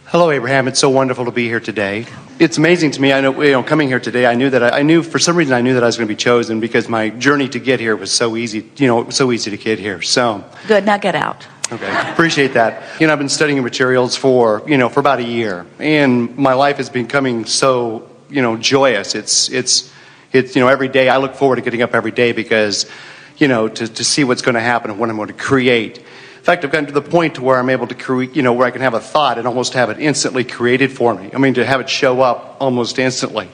Hello, Abraham. It's so wonderful to be here today. It's amazing to me. I know, coming here today, I knew that I knew for some reason I knew that I was going to be chosen because my journey to get here was so easy. So easy to get here. So good. Now get out. Okay, appreciate that. I've been studying materials for about a year, and my life is becoming so joyous. It's every day I look forward to getting up every day because to see what's going to happen and what I'm going to create. In fact, I've gotten to the point where I'm able to create, where I can have a thought and almost have it instantly created for me. I mean, to have it show up almost instantly,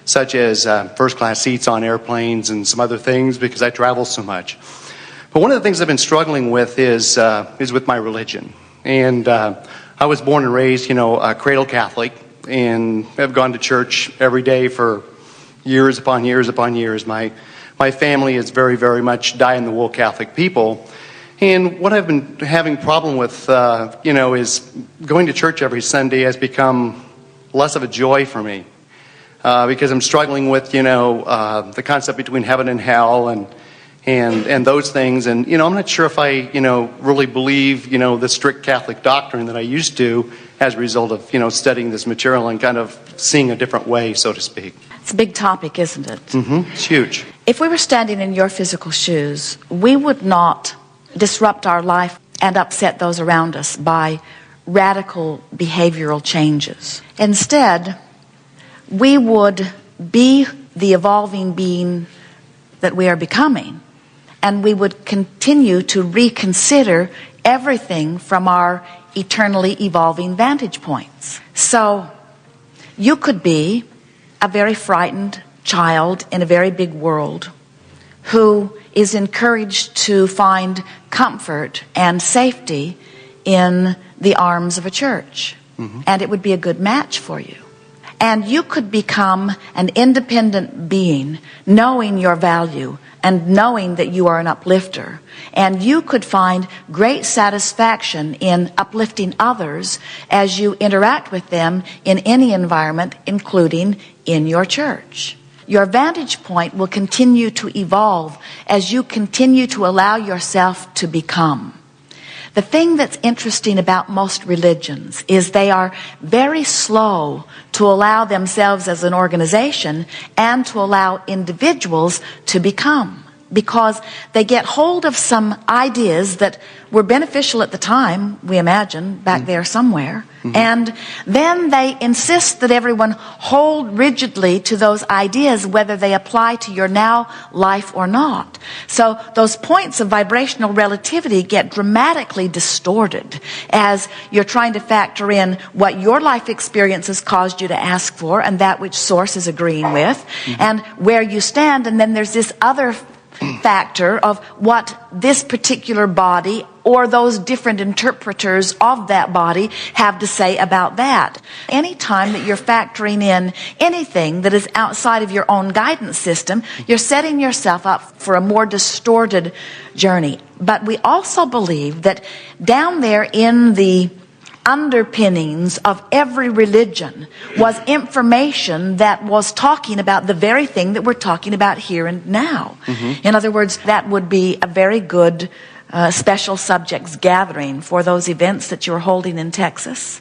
such as first-class seats on airplanes and some other things because I travel so much. But one of the things I've been struggling with is with my religion. And I was born and raised, a cradle Catholic, and I've gone to church every day for years upon years upon years. My family is very, very much dyed-in-the-wool Catholic people. And what I've been having problem with, is going to church every Sunday has become less of a joy for me because I'm struggling with, the concept between heaven and hell and those things. And, I'm not sure if I, really believe, the strict Catholic doctrine that I used to as a result of, studying this material and kind of seeing a different way, so to speak. It's a big topic, isn't it? Mm-hmm. It's huge. If we were standing in your physical shoes, we would not disrupt our life and upset those around us by radical behavioral changes. Instead, we would be the evolving being that we are becoming, and we would continue to reconsider everything from our eternally evolving vantage points. So you could be a very frightened child in a very big world who is encouraged to find comfort and safety in the arms of a church. Mm-hmm. And it would be a good match for you. And you could become an independent being, knowing your value and knowing that you are an uplifter. And you could find great satisfaction in uplifting others as you interact with them in any environment, including in your church. Your vantage point will continue to evolve as you continue to allow yourself to become. The thing that's interesting about most religions is they are very slow to allow themselves as an organization and to allow individuals to become, because they get hold of some ideas that were beneficial at the time, we imagine, back there somewhere, and then they insist that everyone hold rigidly to those ideas whether they apply to your now life or not. So those points of vibrational relativity get dramatically distorted as you're trying to factor in what your life experience has caused you to ask for and that which source is agreeing with and where you stand, and then there's this other factor of what this particular body or those different interpreters of that body have to say about that. Anytime that you're factoring in anything that is outside of your own guidance system, you're setting yourself up for a more distorted journey. But we also believe that down there in the underpinnings of every religion was information that was talking about the very thing that we're talking about here and now. In other words, that would be a very good special subjects gathering for those events that you're holding in Texas.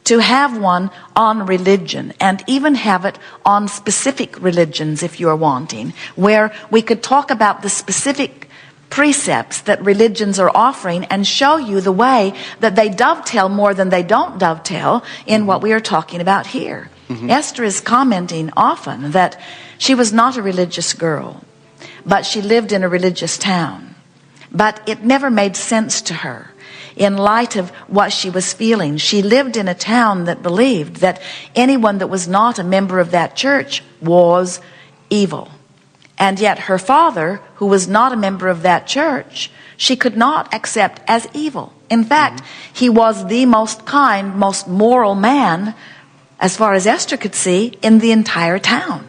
To have one on religion, and even have it on specific religions if you're wanting, where we could talk about the specific precepts that religions are offering and show you the way that they dovetail more than they don't dovetail in what we are talking about here. Esther is commenting often that she was not a religious girl, but she lived in a religious town. But it never made sense to her in light of what she was feeling. She lived in a town that believed that anyone that was not a member of that church was evil. And yet her father, who was not a member of that church, she could not accept as evil. In fact, he was the most kind, most moral man, as far as Esther could see, in the entire town.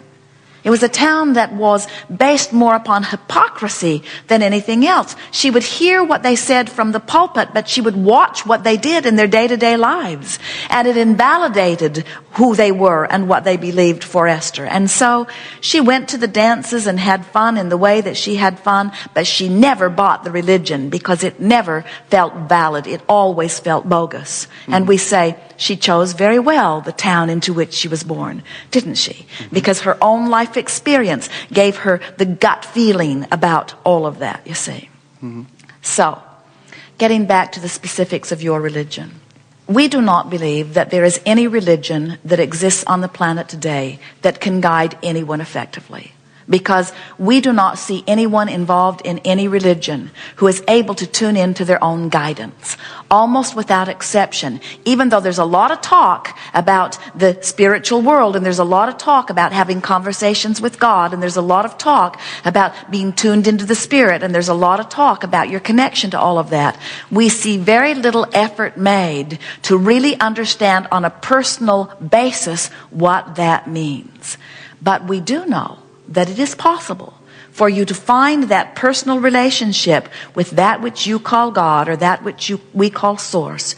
It was a town that was based more upon hypocrisy than anything else. She would hear what they said from the pulpit, but she would watch what they did in their day-to-day lives. And it invalidated who they were and what they believed for Esther. And so she went to the dances and had fun in the way that she had fun, but she never bought the religion because it never felt valid. It always felt bogus. And we say she chose very well the town into which she was born, didn't she? Because her own life experience gave her the gut feeling about all of that, you see. So, getting back to the specifics of your religion. We do not believe that there is any religion that exists on the planet today that can guide anyone effectively. Because we do not see anyone involved in any religion who is able to tune into their own guidance, almost without exception. Even though there's a lot of talk about the spiritual world, and there's a lot of talk about having conversations with God, and there's a lot of talk about being tuned into the Spirit, and there's a lot of talk about your connection to all of that, we see very little effort made to really understand on a personal basis what that means. But we do know that it is possible for you to find that personal relationship with that which you call God or that which we call Source.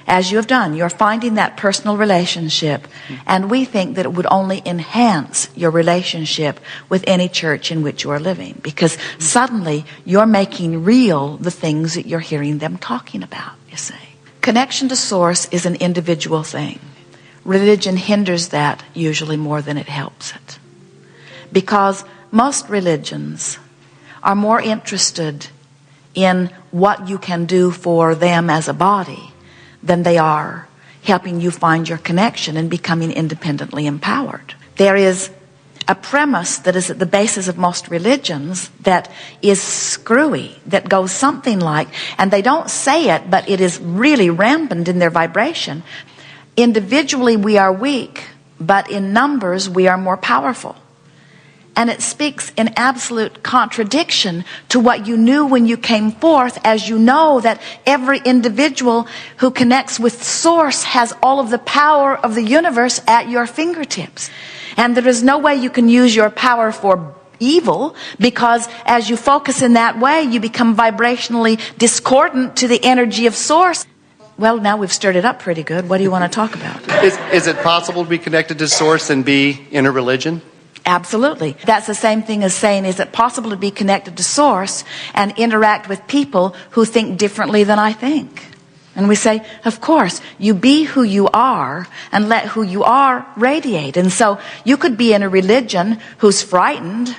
As you have done, you're finding that personal relationship, and we think that it would only enhance your relationship with any church in which you are living, because suddenly you're making real the things that you're hearing them talking about, you see. Connection to Source is an individual thing. Religion hinders that usually more than it helps it. Because most religions are more interested in what you can do for them as a body than they are helping you find your connection and becoming independently empowered. There is a premise that is at the basis of most religions that is screwy, that goes something like, and they don't say it, but it is really rampant in their vibration. Individually we are weak, but in numbers we are more powerful. And it speaks in absolute contradiction to what you knew when you came forth, as you know that every individual who connects with Source has all of the power of the universe at your fingertips. And there is no way you can use your power for evil, because as you focus in that way, you become vibrationally discordant to the energy of Source. Well, now we've stirred it up pretty good. What do you want to talk about? Is it possible to be connected to Source and be in a religion? Absolutely. That's the same thing as saying, is it possible to be connected to Source and interact with people who think differently than I think? And we say, of course, you be who you are and let who you are radiate. And so you could be in a religion who's frightened,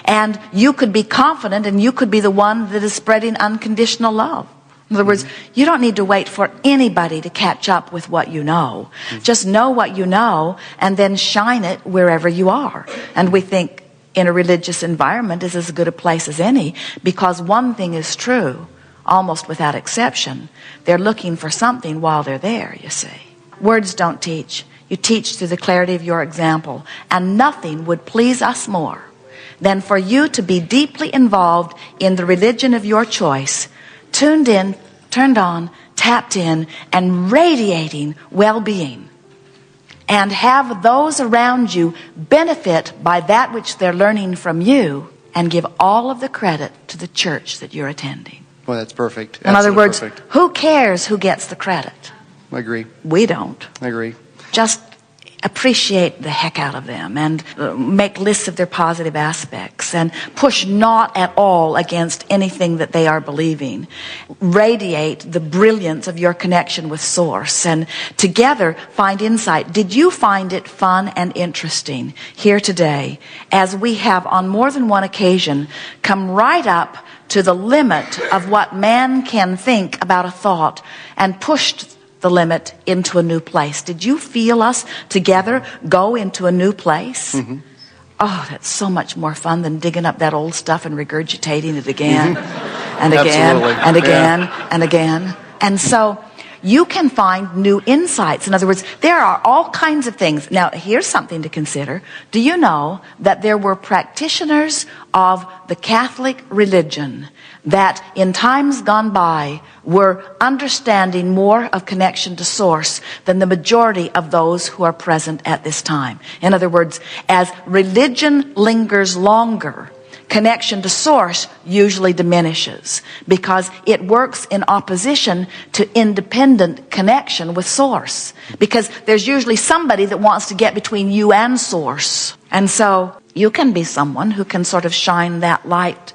and you could be confident, and you could be the one that is spreading unconditional love. In other words, you don't need to wait for anybody to catch up with what you know. Just know what you know and then shine it wherever you are. And we think in a religious environment is as good a place as any, because one thing is true, almost without exception. They're looking for something while they're there, you see. Words don't teach. You teach through the clarity of your example. And nothing would please us more than for you to be deeply involved in the religion of your choice, tuned in, turned on, tapped in, and radiating well-being. And have those around you benefit by that which they're learning from you, and give all of the credit to the church that you're attending. Well, that's perfect. In other words, perfect. Who cares who gets the credit? I agree. We don't. I agree. Just appreciate the heck out of them, and make lists of their positive aspects, and push not at all against anything that they are believing. Radiate the brilliance of your connection with Source, and together find insight. Did you find it fun and interesting here today, as we have on more than one occasion come right up to the limit of what man can think about a thought and pushed the limit into a new place? Did you feel us together go into a new place? Mm-hmm. Oh, that's so much more fun than digging up that old stuff and regurgitating it again and again and again and again. And so you can find new insights. In other words, there are all kinds of things. Now, here's something to consider. Do you know that there were practitioners of the Catholic religion that in times gone by were understanding more of connection to Source than the majority of those who are present at this time? In other words, as religion lingers longer, connection to source usually diminishes because it works in opposition to independent connection with source. Because there's usually somebody that wants to get between you and source. And so you can be someone who can sort of shine that light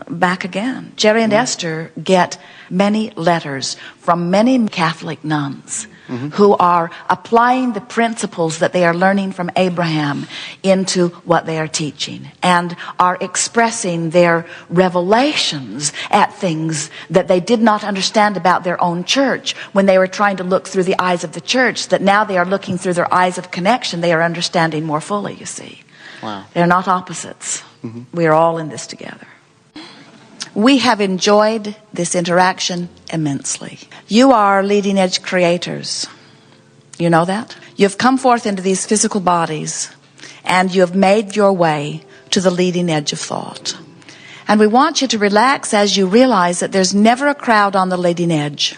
back again. Jerry and Esther get many letters from many Catholic nuns who are applying the principles that they are learning from Abraham into what they are teaching and are expressing their revelations at things that they did not understand about their own church when they were trying to look through the eyes of the church, that now they are looking through their eyes of connection. They are understanding more fully, you see. Wow. They're not opposites. We are all in this together. We have enjoyed this interaction immensely. You are leading edge creators. You know that? You have come forth into these physical bodies and you have made your way to the leading edge of thought. And we want you to relax as you realize that there's never a crowd on the leading edge,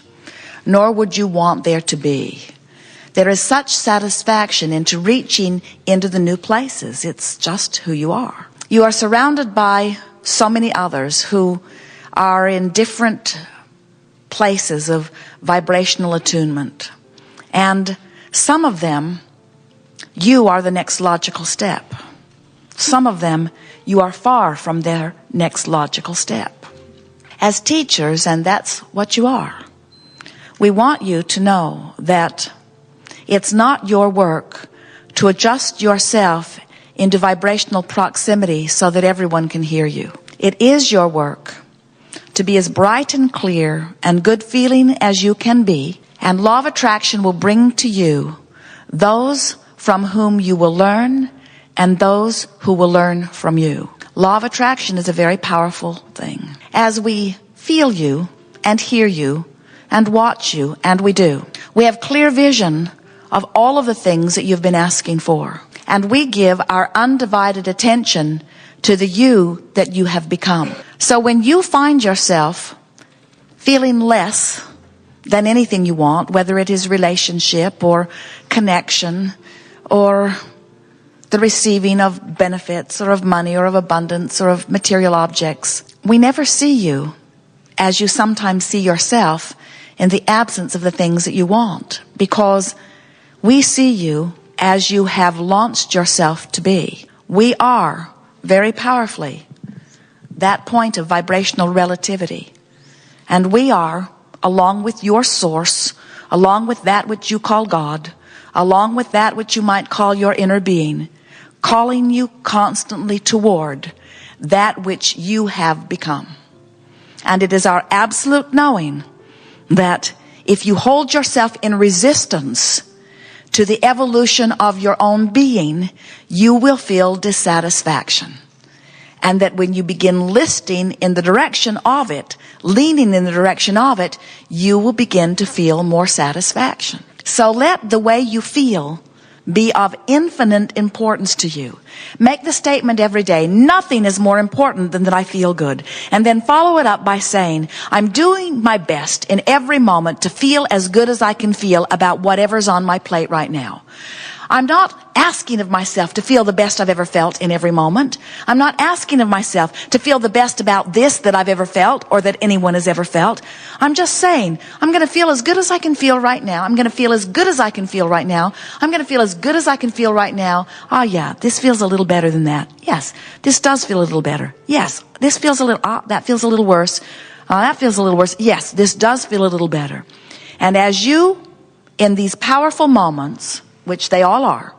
nor would you want there to be. There is such satisfaction into reaching into the new places. It's just who you are. You are surrounded by so many others who are in different places of vibrational attunement. And some of them, you are the next logical step. Some of them, you are far from their next logical step. As teachers, and that's what you are, we want you to know that it's not your work to adjust yourself into vibrational proximity so that everyone can hear you. It is your work to be as bright and clear and good feeling as you can be, and law of attraction will bring to you those from whom you will learn and those who will learn from you. Law of attraction is a very powerful thing. As we feel you and hear you and watch you, and we do, we have clear vision of all of the things that you've been asking for. And we give our undivided attention to the you that you have become. So when you find yourself feeling less than anything you want, whether it is relationship or connection or the receiving of benefits or of money or of abundance or of material objects, we never see you as you sometimes see yourself in the absence of the things that you want, because we see you as you have launched yourself to be. We are very powerfully that point of vibrational relativity. And we are, along with your source, along with that which you call God, along with that which you might call your inner being, calling you constantly toward that which you have become. And it is our absolute knowing that if you hold yourself in resistance to the evolution of your own being, you will feel dissatisfaction. And that when you begin listing in the direction of it, leaning in the direction of it, you will begin to feel more satisfaction. So let the way you feel be of infinite importance to you. Make the statement every day, nothing is more important than that I feel good. And then follow it up by saying, I'm doing my best in every moment to feel as good as I can feel about whatever's on my plate right now. I'm not asking of myself to feel the best I've ever felt in every moment. I'm not asking of myself to feel the best about this that I've ever felt or that anyone has ever felt. I'm just saying, I'm going to feel as good as I can feel right now. I'm going to feel as good as I can feel right now. I'm going to feel as good as I can feel right now. Oh yeah, this feels a little better than that. Yes, this does feel a little better. Yes, this feels a little, that feels a little worse. That feels a little worse. Yes, this does feel a little better. And as you, in these powerful moments, which they all are,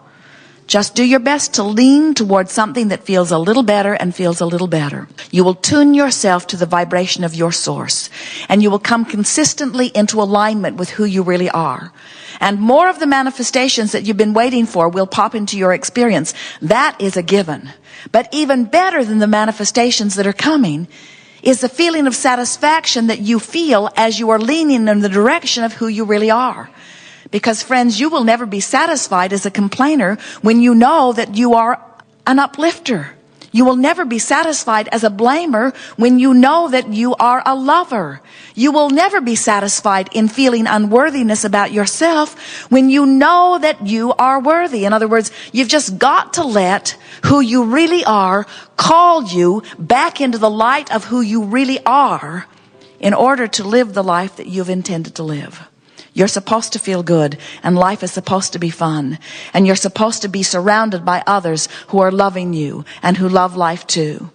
just do your best to lean towards something that feels a little better and feels a little better. You will tune yourself to the vibration of your source, and you will come consistently into alignment with who you really are. And more of the manifestations that you've been waiting for will pop into your experience. That is a given. But even better than the manifestations that are coming is the feeling of satisfaction that you feel as you are leaning in the direction of who you really are. Because, friends, you will never be satisfied as a complainer when you know that you are an uplifter. You will never be satisfied as a blamer when you know that you are a lover. You will never be satisfied in feeling unworthiness about yourself when you know that you are worthy. In other words, you've just got to let who you really are call you back into the light of who you really are in order to live the life that you've intended to live. You're supposed to feel good, and life is supposed to be fun. And you're supposed to be surrounded by others who are loving you and who love life too.